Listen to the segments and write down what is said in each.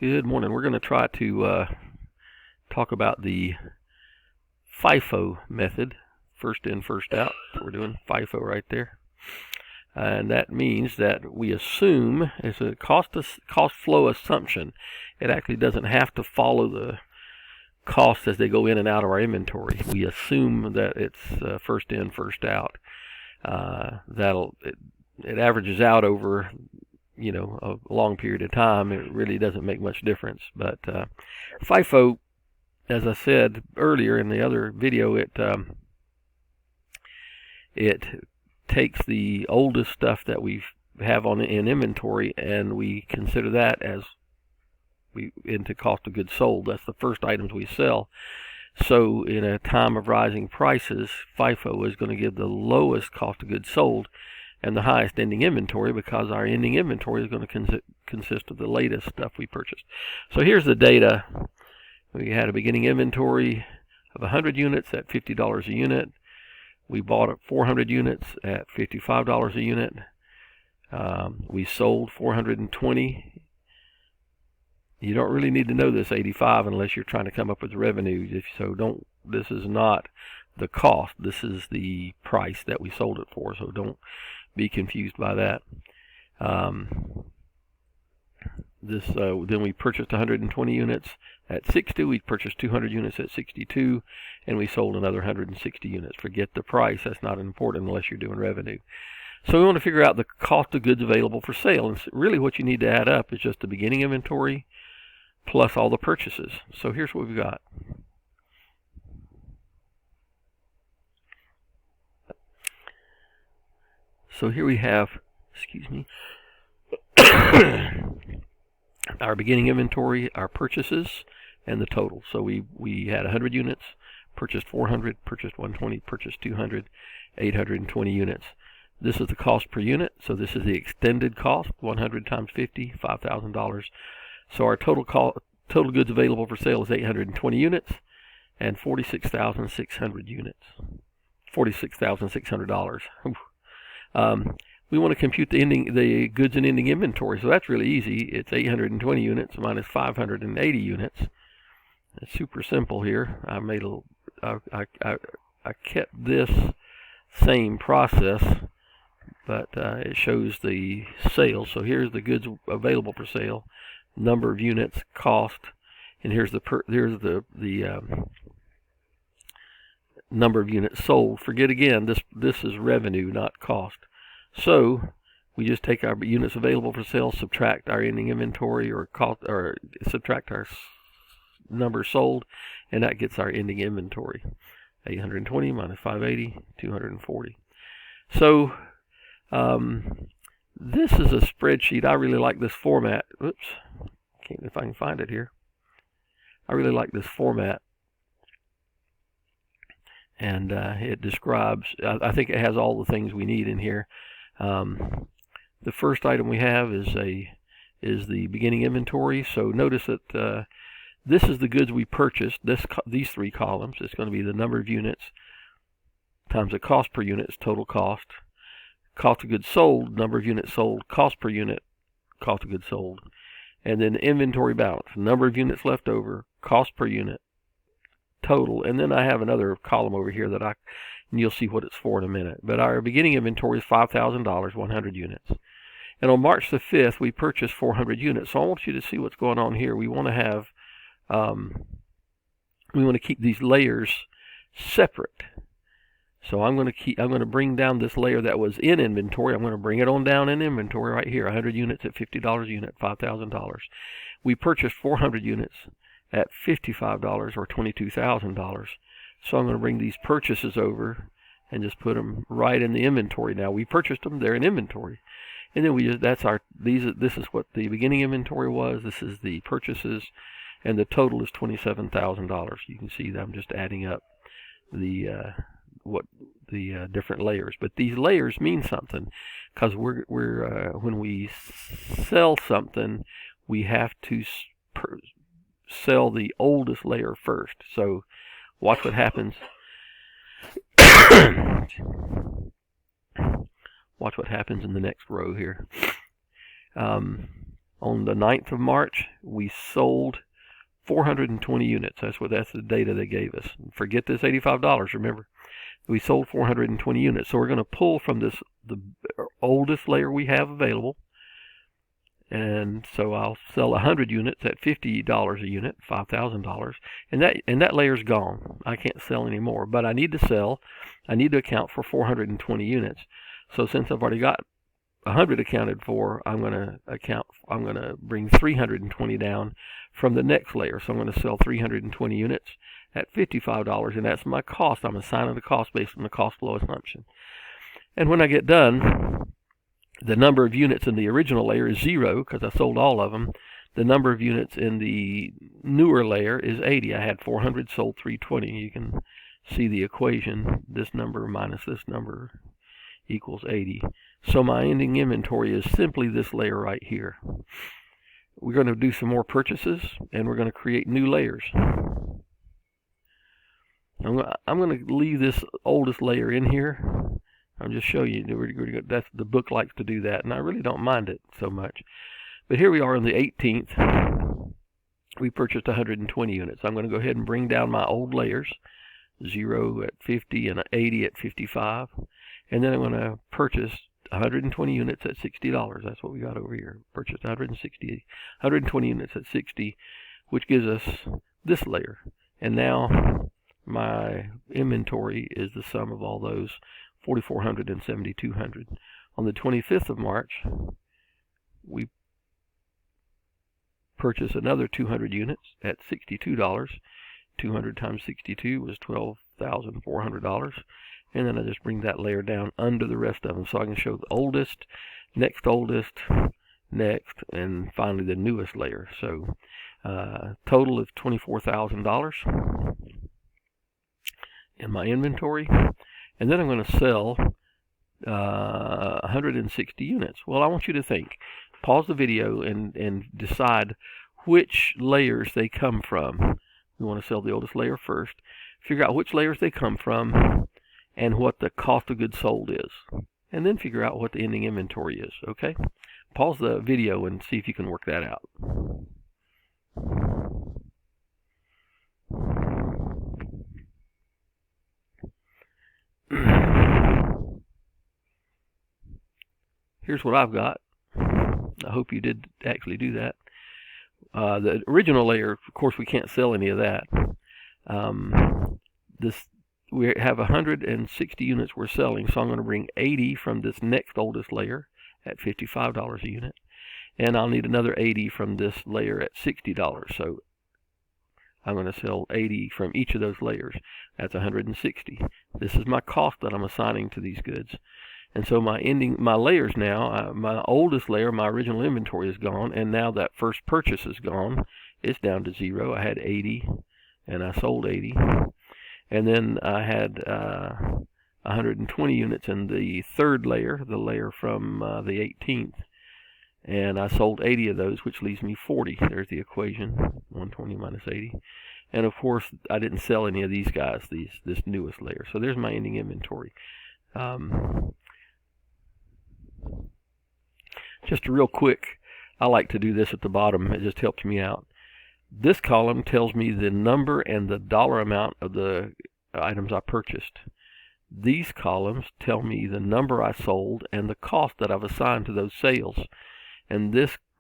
Good morning. We're going to try to talk about the FIFO method, first in, first out. So we're doing FIFO right there. And that means that we assume it's a cost flow assumption. It actually doesn't have to follow the costs as they go in and out of our inventory. We assume that it's first in, first out. It averages out over a long period of time. It really doesn't make much difference. But FIFO, as I said earlier in the other video, it takes the oldest stuff that we have in inventory, and we consider that as into cost of goods sold. That's the first items we sell. So in a time of rising prices, FIFO is going to give the lowest cost of goods sold and the highest ending inventory, because our ending inventory is going to consist of the latest stuff we purchased. So here's the data. We had a beginning inventory of 100 units at $50 a unit. We bought 400 units at $55 a unit. We sold 420. You don't really need to know this 85 unless you're trying to come up with revenue. This is not the cost. This is the price that we sold it for. So don't be confused by that. Then we purchased 120 units at 60. We purchased 200 units at 62, and we sold another 160 units. Forget the price. That's not important unless you're doing revenue. So we want to figure out the cost of goods available for sale. And really what you need to add up is just the beginning inventory plus all the purchases. So here's what we've got. So here we have, our beginning inventory, our purchases, and the total. So we had 100 units, purchased 400, purchased 120, purchased 200, 820 units. This is the cost per unit. So this is the extended cost, 100 times 50, $5,000. So our total goods available for sale is 820 units and 46,600 units. $46,600. We want to compute the goods and ending inventory, so that's really easy. It's 820 units minus 580 units. It's super simple here. I kept this same process, but it shows the sales. So here's the goods available for sale, number of units, cost, and here's the number of units sold. Forget again, this is revenue, not cost. So we just take our units available for sale, subtract our ending inventory, or subtract our number sold, and that gets our ending inventory. 820 minus 580, 240. So this is a spreadsheet. I really like this format. Oops, can't if I can find it here. I really like this format. And it describes, I think it has all the things we need in here. The first item we have is the beginning inventory. So notice that this is the goods we purchased. These three columns. It's going to be the number of units times the cost per unit is total cost. Cost of goods sold, number of units sold, cost per unit, cost of goods sold. And then inventory balance, number of units left over, cost per unit, total. And then I have another column over here and you'll see what it's for in a minute. But our beginning inventory is $5,000, 100 units. And on March the 5th, we purchased 400 units. So I want you to see what's going on here. We want to have, we want to keep these layers separate. So I'm going to bring down this layer that was in inventory. I'm going to bring it on down in inventory right here. 100 units at $50 a unit, $5,000. We purchased 400 units at $55 or $22,000. So I'm going to bring these purchases over and just put them right in the inventory. Now we purchased them; they're in inventory, and then this is what the beginning inventory was. This is the purchases, and the total is $27,000. You can see that I'm just adding up the different layers. But these layers mean something, because when we sell something, we have to sell the oldest layer first. So watch what happens. Watch what happens in the next row here. On the 9th of March, we sold 420 units. That's the data they gave us. Forget this $85, remember. We sold 420 units. So we're going to pull from the oldest layer we have available. And so I'll sell 100 units at $50 a unit, $5,000. And that layer's gone. I can't sell anymore. But I need to account for 420 units. So since I've already got 100 accounted for, I'm going to bring 320 down from the next layer. So I'm going to sell 320 units at $55, and that's my cost. I'm assigning the cost based on the cost flow assumption. And when I get done, the number of units in the original layer is 0 because I sold all of them. The number of units in the newer layer is 80. I had 400, sold 320. You can see the equation. This number minus this number equals 80. So my ending inventory is simply this layer right here. We're going to do some more purchases, and we're going to create new layers. I'm going to leave this oldest layer in here. I'll just show you. The book likes to do that, and I really don't mind it so much. But here we are on the 18th. We purchased 120 units. I'm going to go ahead and bring down my old layers, 0 at 50 and 80 at 55. And then I'm going to purchase 120 units at $60. That's what we got over here. Purchased 120 units at 60, which gives us this layer. And now my inventory is the sum of all those, 4,400 and 7,200. On the 25th of March, we purchased another 200 units at $62. 200 times 62 was $12,400. And then I just bring that layer down under the rest of them so I can show the oldest, next, and finally the newest layer. So total of $24,000 in my inventory. And then I'm going to sell 160 units. Well, I want you to think. Pause the video and decide which layers they come from. We want to sell the oldest layer first. Figure out which layers they come from and what the cost of goods sold is. And then figure out what the ending inventory is, okay? Pause the video and see if you can work that out. Here's what I've got. I hope you did actually do that. The original layer, of course, we can't sell any of that. We have 160 units we're selling, so I'm going to bring 80 from this next oldest layer at $55 a unit, and I'll need another 80 from this layer at $60. So I'm going to sell 80 from each of those layers. That's 160. This is my cost that I'm assigning to these goods. And so my layers now, my oldest layer, my original inventory is gone, and now that first purchase is gone. It's down to 0. I had 80, and I sold 80. And then I had 120 units in the third layer, the layer from the 18th. And I sold 80 of those, which leaves me 40. There's the equation, 120 minus 80. And of course, I didn't sell any of these guys, this newest layer. So there's my ending inventory. Just real quick, I like to do this at the bottom. It just helps me out. This column tells me the number and the dollar amount of the items I purchased. These columns tell me the number I sold and the cost that I've assigned to those sales. And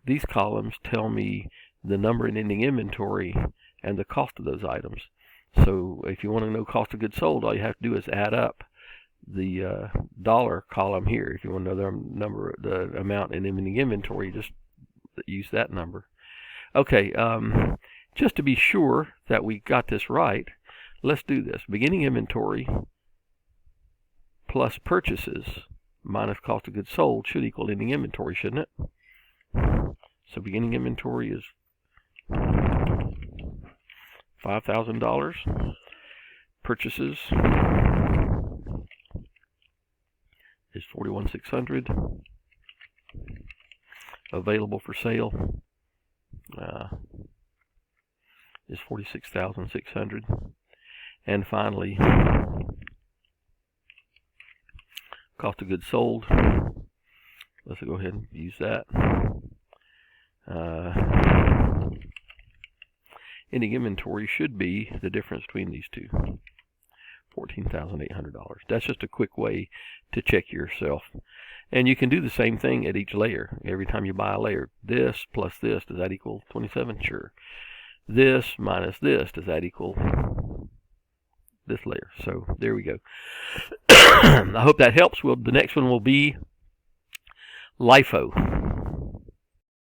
these columns tell me the number and ending inventory and the cost of those items. So if you want to know cost of goods sold, all you have to do is add up the dollar column here. If you want to know the amount in ending inventory, just use that number. Okay, just to be sure that we got this right, let's do this. Beginning inventory plus purchases minus cost of goods sold should equal ending inventory, shouldn't it? So beginning inventory is $5,000. Purchases is $41,600. Available for sale is $46,600. And finally, cost of goods sold. Let's go ahead and use that. Ending inventory should be the difference between these two, $14,800. That's just a quick way to check yourself. And you can do the same thing at each layer. Every time you buy a layer, this plus this, does that equal 27? Sure. This minus this, does that equal this layer? So there we go. I hope that helps. The next one will be LIFO.